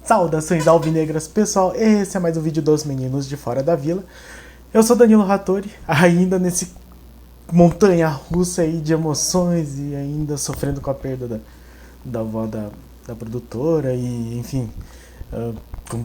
Saudações alvinegras, pessoal, esse é mais um vídeo dos meninos de fora da vila. Eu sou Danilo Rattori, ainda nesse montanha-russa aí de emoções e ainda sofrendo com a perda da avó da produtora e, enfim, com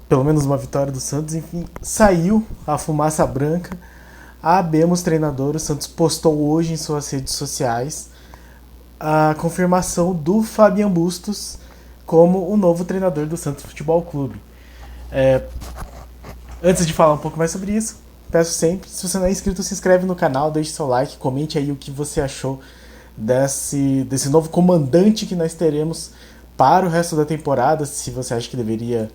pelo menos uma vitória do Santos, enfim, saiu a fumaça branca, abemos treinador, o Santos postou hoje em suas redes sociais a confirmação do Fabian Bustos como o novo treinador do Santos Futebol Clube. Antes de falar um pouco mais sobre isso, peço sempre, se você não é inscrito, se inscreve no canal, deixe seu like, comente aí o que você achou desse novo comandante que nós teremos para o resto da temporada, se você acha que deveria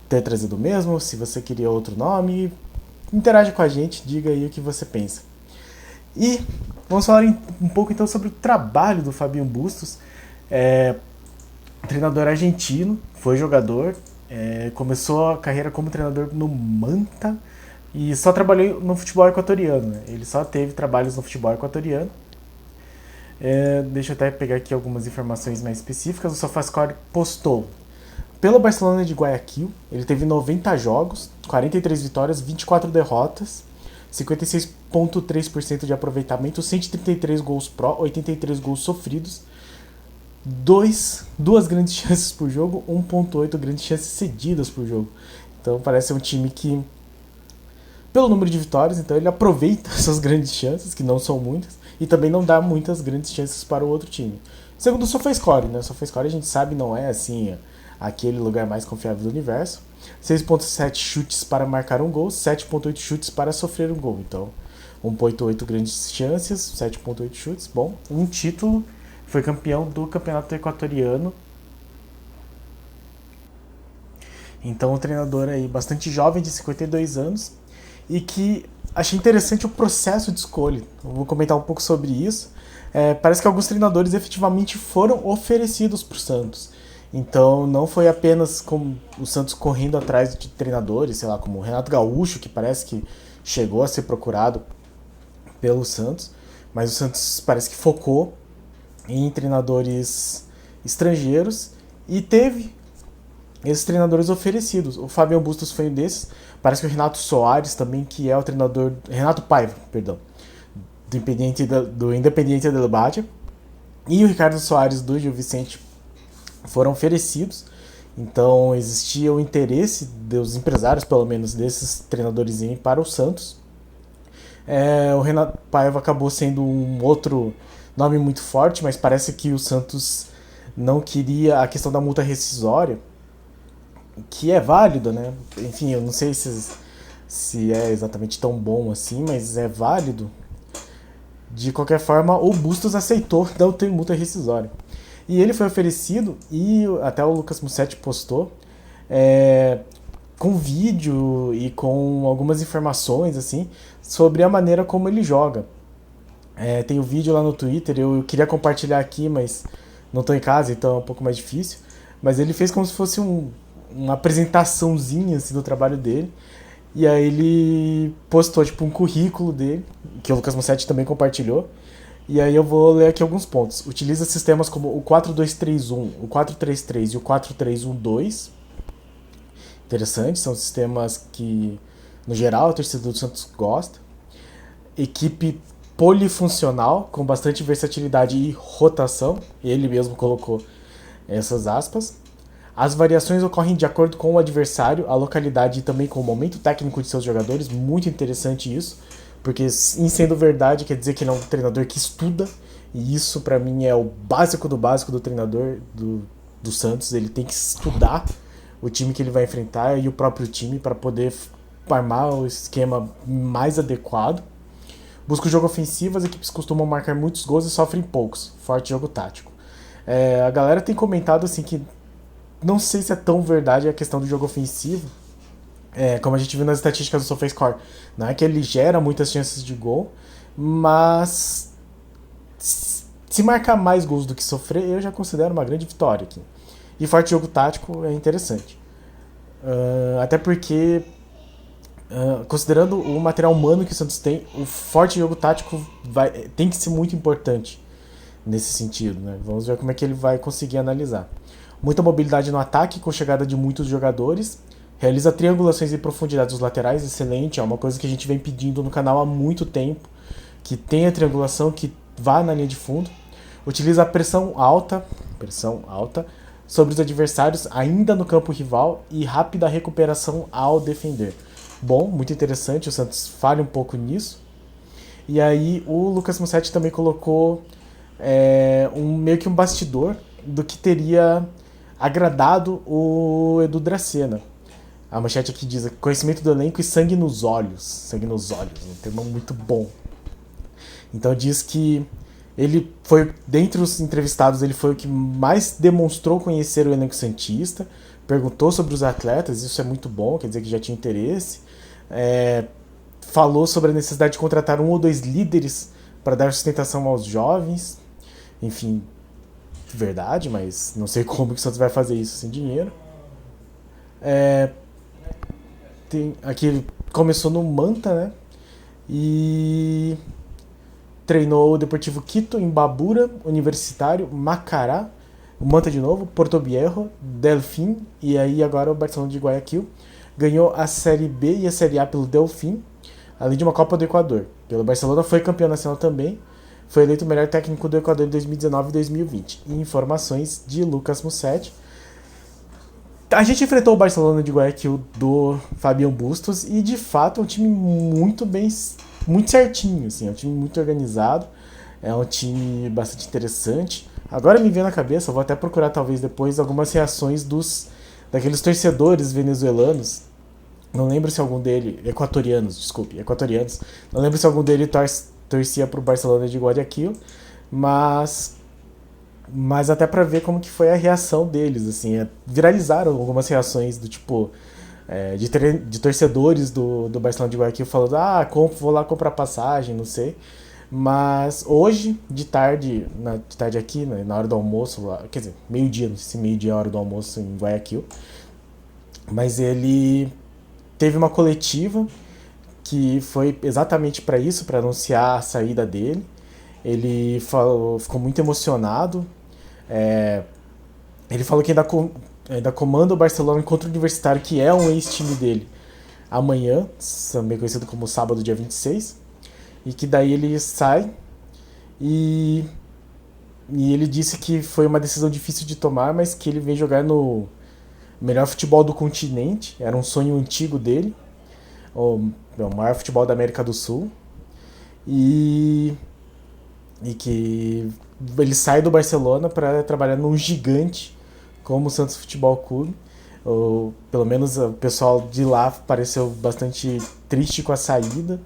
ter trazido o mesmo, se você queria outro nome, interage com a gente, diga aí o que você pensa. E vamos falar um pouco então sobre o trabalho do Fabian Bustos, treinador argentino, foi jogador, começou a carreira como treinador no Manta e só trabalhou no futebol equatoriano, né? Ele só teve trabalhos no futebol equatoriano. Deixa eu até pegar aqui algumas informações mais específicas. O SofaScore postou pelo Barcelona de Guayaquil, ele teve 90 jogos, 43 vitórias, 24 derrotas, 56,3% de aproveitamento, 133 gols pró, 83 gols sofridos, duas grandes chances por jogo, 1,8 grandes chances cedidas por jogo. Então parece um time que, pelo número de vitórias, então ele aproveita essas grandes chances, que não são muitas, e também não dá muitas grandes chances para o outro time. Segundo o SofaScore, né? O SofaScore a gente sabe não é assim aquele lugar mais confiável do universo. 6,7 chutes para marcar um gol, 7,8 chutes para sofrer um gol. Então, 1,8 grandes chances, 7,8 chutes. Bom, um título, foi campeão do campeonato equatoriano. Então, um treinador aí bastante jovem, de 52 anos, e que achei interessante o processo de escolha. Eu vou comentar um pouco sobre isso. Parece que alguns treinadores efetivamente foram oferecidos para o Santos. Então não foi apenas como o Santos correndo atrás de treinadores, sei lá, como o Renato Gaúcho, que parece que chegou a ser procurado pelo Santos, mas o Santos parece que focou em treinadores estrangeiros e teve esses treinadores oferecidos. O Fabian Bustos foi um desses. Parece que o Renato Soares também, que é o treinador... Renato Paiva, perdão. Do Independiente del Valle. E o Ricardo Soares do Gil Vicente foram oferecidos. Então existia o interesse dos empresários, pelo menos, desses treinadores irem para o Santos. O Renato Paiva acabou sendo um outro nome muito forte, mas parece que o Santos não queria a questão da multa rescisória, que é válido, né? Enfim, eu não sei se é exatamente tão bom assim, mas é válido. De qualquer forma, o Bustos aceitou não ter multa rescisória. E ele foi oferecido, e até o Lucas Mussetti postou, com vídeo e com algumas informações assim sobre a maneira como ele joga. Tem o vídeo lá no Twitter, eu queria compartilhar aqui, mas não estou em casa, então é um pouco mais difícil. Mas ele fez como se fosse uma apresentaçãozinha assim, do trabalho dele. E aí ele postou tipo um currículo dele, que o Lucas Mussetti também compartilhou. E aí eu vou ler aqui alguns pontos. Utiliza sistemas como o 4-2-3-1, o 4-3-3 e o 4-3-1-2. Interessante, são sistemas que, no geral, o torcedor do Santos gosta. Equipe polifuncional, com bastante versatilidade e rotação. Ele mesmo colocou essas aspas. As variações ocorrem de acordo com o adversário, a localidade e também com o momento técnico de seus jogadores. Muito interessante isso, porque em sendo verdade quer dizer que ele é um treinador que estuda, e isso para mim é o básico do treinador do Santos. Ele tem que estudar o time que ele vai enfrentar e o próprio time para poder armar o esquema mais adequado. Busca o jogo ofensivo, as equipes costumam marcar muitos gols e sofrem poucos. Forte jogo tático. A galera tem comentado assim que não sei se é tão verdade a questão do jogo ofensivo, como a gente viu nas estatísticas do SofaScore. Não é que ele gera muitas chances de gol, mas se marcar mais gols do que sofrer, eu já considero uma grande vitória aqui. E forte jogo tático é interessante. Até porque, considerando o material humano que o Santos tem, o forte jogo tático tem que ser muito importante nesse sentido, né? Vamos ver como é que ele vai conseguir analisar. Muita mobilidade no ataque, com chegada de muitos jogadores. Realiza triangulações em profundidade dos laterais, excelente. É uma coisa que a gente vem pedindo no canal há muito tempo. Que tenha triangulação, que vá na linha de fundo. Utiliza a pressão alta sobre os adversários, ainda no campo rival, e rápida recuperação ao defender. Bom, muito interessante, o Santos falha um pouco nisso. E aí o Lucas Mussetti também colocou meio que um bastidor do que teria agradado o Edu Dracena. A manchete aqui diz: conhecimento do elenco e sangue nos olhos. Sangue nos olhos, um termo muito bom. Então diz que ele foi, dentre os entrevistados, ele foi o que mais demonstrou conhecer o elenco santista, perguntou sobre os atletas, isso é muito bom, quer dizer que já tinha interesse. Falou sobre a necessidade de contratar 1 ou 2 líderes para dar sustentação aos jovens. Enfim, verdade, mas não sei como que o Santos vai fazer isso sem dinheiro. Aqui ele começou no Manta, né? E treinou o Deportivo Quito, Imbabura, Universitário, Macará, o Manta de novo, Porto Viejo, Delfim e aí agora o Barcelona de Guayaquil. Ganhou a Série B e a Série A pelo Delfim, além de uma Copa do Equador. Pelo Barcelona foi campeão nacional também, foi eleito o melhor técnico do Equador em 2019 e 2020. E informações de Lucas Mussetti. A gente enfrentou o Barcelona de Guayaquil do Fabian Bustos e de fato é um time muito certinho, assim, é um time muito organizado, é um time bastante interessante. Agora me veio na cabeça, eu vou até procurar talvez depois algumas reações daqueles torcedores venezuelanos. Não lembro se algum deles, equatorianos, não lembro se algum deles torcia pro Barcelona de Guayaquil, mas até pra ver como que foi a reação deles, assim, viralizaram algumas reações do tipo de torcedores do Barcelona de Guayaquil falando, vou lá comprar passagem, não sei. Mas hoje, de tarde aqui, né, na hora do almoço, lá, quer dizer, meio-dia, não sei se meio-dia é a hora do almoço em Guayaquil, mas ele teve uma coletiva que foi exatamente para isso, para anunciar a saída dele. Ele ficou muito emocionado. Ele falou que ainda comanda o Barcelona contra o Universitário, que é um ex-time dele, amanhã, também conhecido como sábado, dia 26, e que daí ele sai e ele disse que foi uma decisão difícil de tomar, mas que ele vem jogar no melhor futebol do continente, era um sonho antigo dele, o maior futebol da América do Sul, e que ele sai do Barcelona para trabalhar num gigante como o Santos Futebol Clube. Pelo menos o pessoal de lá pareceu bastante triste com a saída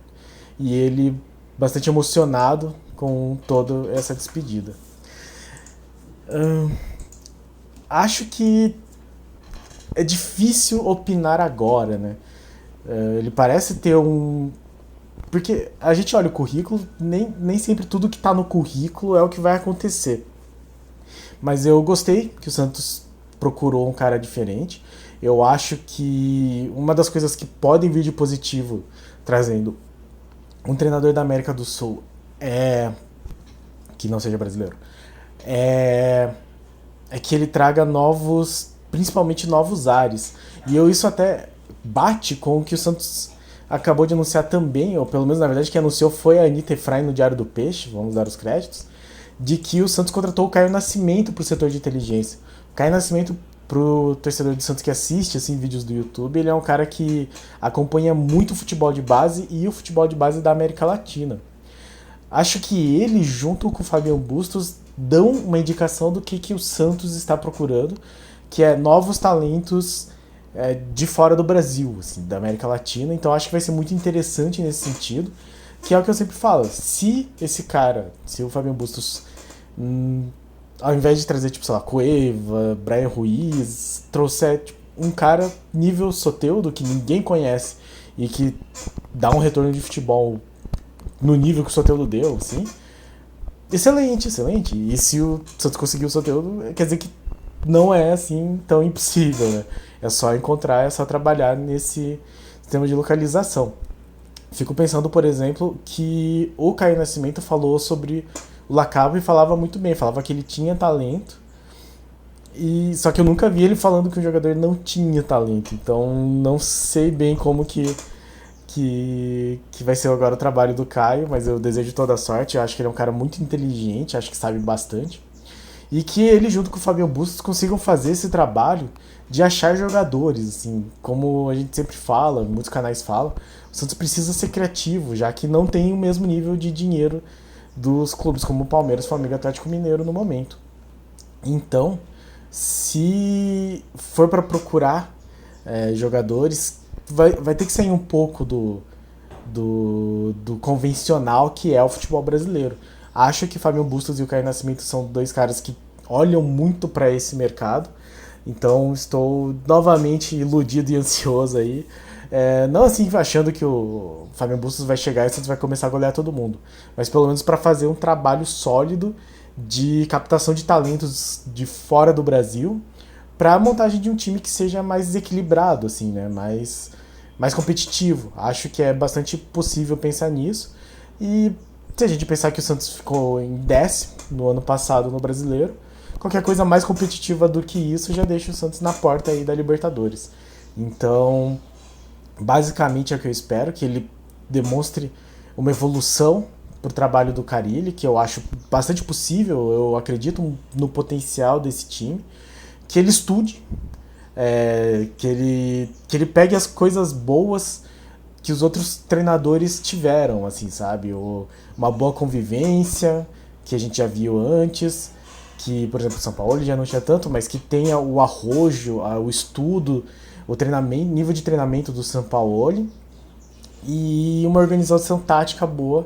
e ele bastante emocionado com toda essa despedida. Acho que é difícil opinar agora, né? Ele parece ter porque a gente olha o currículo, nem sempre tudo que está no currículo é o que vai acontecer. Mas eu gostei que o Santos procurou um cara diferente. Eu acho que uma das coisas que podem vir de positivo trazendo um treinador da América do Sul que não seja brasileiro, é que ele traga principalmente novos ares. E isso até bate com o que o Santos acabou de anunciar também, ou pelo menos na verdade quem anunciou foi a Anitta Efraim no Diário do Peixe, vamos dar os créditos, de que o Santos contratou o Caio Nascimento para o setor de inteligência. O Caio Nascimento, pro torcedor do Santos que assiste assim, vídeos do YouTube, ele é um cara que acompanha muito o futebol de base e o futebol de base da América Latina. Acho que ele, junto com o Fabian Bustos, dão uma indicação do que o Santos está procurando, que é novos talentos de fora do Brasil, assim, da América Latina. Então acho que vai ser muito interessante nesse sentido, que é o que eu sempre falo. Se o Fabian Bustos, ao invés de trazer, tipo, sei lá, Cueva, Brian Ruiz, trouxer tipo, um cara nível Soteldo, que ninguém conhece, e que dá um retorno de futebol no nível que o Soteldo deu, assim, excelente. E se o Santos conseguir o Soteldo, quer dizer que não é assim tão impossível, né? É só encontrar, é só trabalhar nesse sistema de localização. Fico pensando, por exemplo, que o Caio Nascimento falou sobre o Lacaba falava muito bem, falava que ele tinha talento, e só que eu nunca vi ele falando que o jogador não tinha talento. Então não sei bem como que vai ser agora o trabalho do Caio, mas eu desejo toda a sorte. Eu acho que ele é um cara muito inteligente, acho que sabe bastante. E que ele, junto com o Fábio Bustos, consigam fazer esse trabalho de achar jogadores, assim, como a gente sempre fala, muitos canais falam, o Santos precisa ser criativo, já que não tem o mesmo nível de dinheiro dos clubes como o Palmeiras, Flamengo e Atlético Mineiro no momento. Então, se for para procurar jogadores, vai ter que sair um pouco do convencional que é o futebol brasileiro. Acho que Fábio Bustos e o Caio Nascimento são dois caras que olham muito para esse mercado. Então estou novamente iludido e ansioso aí. Não assim achando que o Fábio Bustos vai chegar e o Santos vai começar a golear todo mundo, mas pelo menos para fazer um trabalho sólido de captação de talentos de fora do Brasil para a montagem de um time que seja mais desequilibrado, assim, né? Mais competitivo. Acho que é bastante possível pensar nisso. E se a gente pensar que o Santos ficou em 10º no ano passado no Brasileiro, qualquer coisa mais competitiva do que isso já deixa o Santos na porta aí da Libertadores. Então, basicamente é o que eu espero, que ele demonstre uma evolução pro trabalho do Carille, que eu acho bastante possível, eu acredito no potencial desse time, que ele estude, que ele pegue as coisas boas que os outros treinadores tiveram, assim, sabe? Uma boa convivência, que a gente já viu antes, que, por exemplo, o São Paulo já não tinha tanto, mas que tenha o arrojo, o estudo, o treinamento, nível de treinamento do São Paulo e uma organização tática boa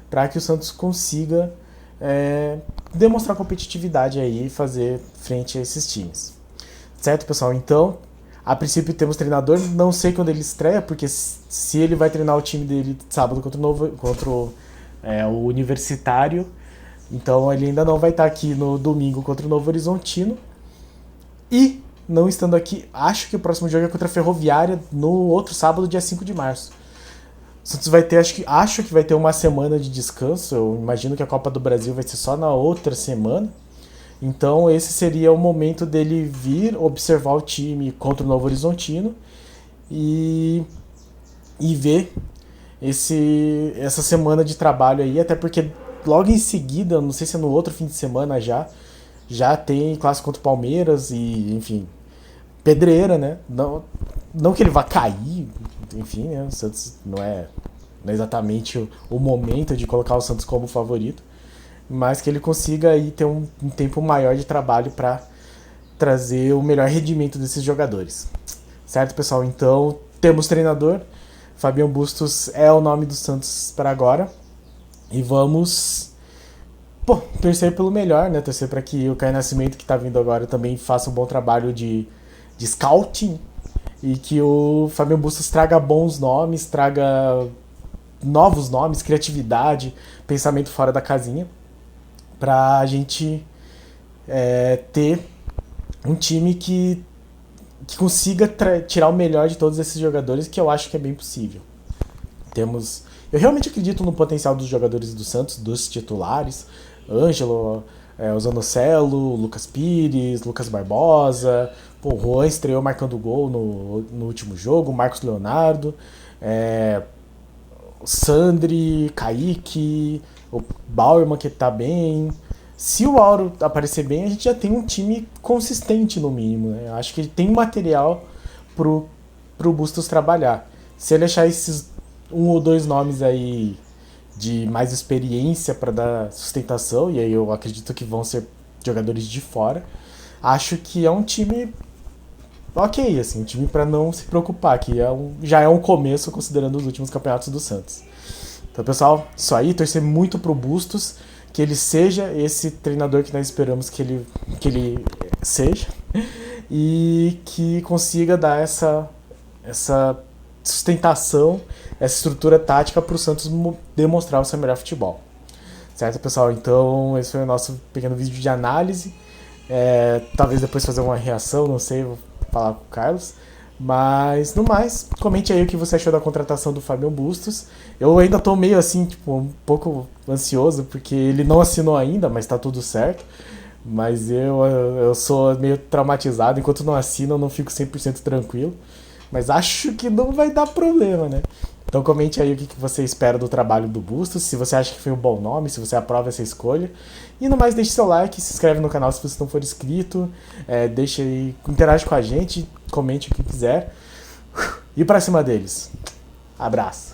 para que o Santos consiga demonstrar competitividade aí e fazer frente a esses times. Certo, pessoal? Então, a princípio temos treinador, não sei quando ele estreia, porque se ele vai treinar o time dele sábado contra o Universitário, então ele ainda não vai estar aqui no domingo contra o Novo Horizontino. E, não estando aqui, acho que o próximo jogo é contra a Ferroviária no outro sábado, dia 5 de março. O Santos vai ter, acho que vai ter uma semana de descanso. Eu imagino que a Copa do Brasil vai ser só na outra semana. Então esse seria o momento dele vir observar o time contra o Novo Horizontino e ver essa semana de trabalho aí, até porque logo em seguida, não sei se é no outro fim de semana já tem clássico contra o Palmeiras e, enfim, pedreira, né? Não que ele vá cair, enfim, né? O Santos não é exatamente o momento de colocar o Santos como favorito, mas que ele consiga aí ter um tempo maior de trabalho para trazer o melhor rendimento desses jogadores. Certo, pessoal? Então, temos treinador. Fabião Bustos é o nome do Santos para agora. E vamos torcer pelo melhor, né? Torcer para que o Caio Nascimento, que está vindo agora, também faça um bom trabalho de scouting e que o Fabião Bustos traga bons nomes, traga novos nomes, criatividade, pensamento fora da casinha, para a gente ter um time que consiga tirar o melhor de todos esses jogadores, que eu acho que é bem possível. Eu realmente acredito no potencial dos jogadores do Santos, dos titulares, Ângelo, o Zanocelo, Lucas Pires, Lucas Barbosa, o Juan estreou marcando gol no último jogo, o Marcos Leonardo, o Sandri, Kaique, o Bauerman, que tá bem. Se o Auro aparecer bem, a gente já tem um time consistente no mínimo, né? Eu acho que ele tem material pro Bustos trabalhar. Se ele achar esses um ou dois nomes aí de mais experiência para dar sustentação, e aí eu acredito que vão ser jogadores de fora, acho que é um time ok, assim, um time para não se preocupar, que já é um começo considerando os últimos campeonatos do Santos. Então, pessoal, isso aí, torcer muito pro Bustos, que ele seja esse treinador que nós esperamos que ele seja, e que consiga dar essa sustentação, essa estrutura tática para o Santos demonstrar o seu melhor futebol. Certo, pessoal? Então, esse foi o nosso pequeno vídeo de análise. Talvez depois fazer uma reação, não sei, vou falar com o Carlos. Mas, no mais, comente aí o que você achou da contratação do Fábio Bustos. Eu ainda tô meio assim, tipo, um pouco ansioso, porque ele não assinou ainda, mas tá tudo certo. Mas eu sou meio traumatizado, enquanto não assino eu não fico 100% tranquilo. Mas acho que não vai dar problema, né? Então comente aí o que você espera do trabalho do Bustos, se você acha que foi um bom nome, se você aprova essa escolha. E no mais, deixe seu like, se inscreve no canal se você não for inscrito, deixa aí, interage com a gente, comente o que quiser. E pra cima deles. Abraço.